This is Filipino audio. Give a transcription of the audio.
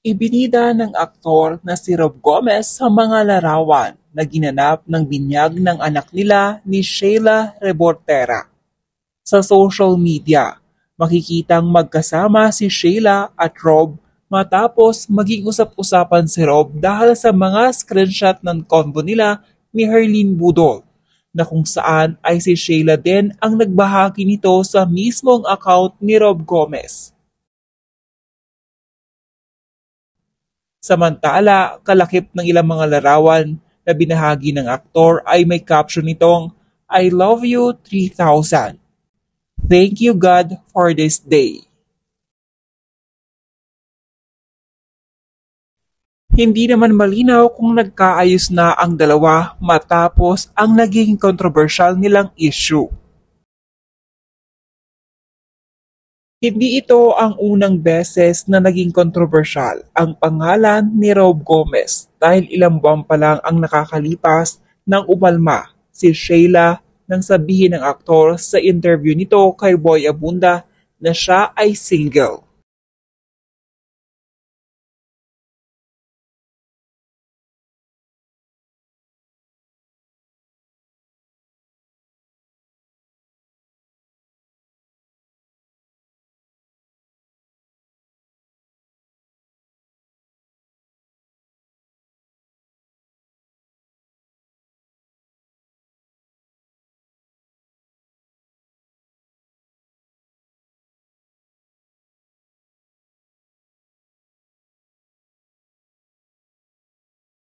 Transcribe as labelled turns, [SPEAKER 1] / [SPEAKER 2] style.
[SPEAKER 1] Ibinida ng aktor na si Rob Gomez sa mga larawan na ginanap ng binyag ng anak nila ni Sheila Rebortera. Sa social media, makikitang magkasama si Sheila at Rob matapos maging usap-usapan si Rob dahil sa mga screenshot ng convo nila ni Herlene Budol na kung saan ay si Sheila din ang nagbahagi nito sa mismong account ni Rob Gomez. Samantala, kalakip ng ilang mga larawan na binahagi ng aktor ay may caption nitong I love you 3000. Thank you God for this day. Hindi naman malinaw kung nagkaayos na ang dalawa matapos ang naging controversial nilang issue. Hindi ito ang unang beses na naging kontrobersyal ang pangalan ni Rob Gomez dahil ilang buwan pa lang ang nakakalipas nang umalma si Sheila nang sabihin ng aktor sa interview nito kay Boy Abunda na siya ay single.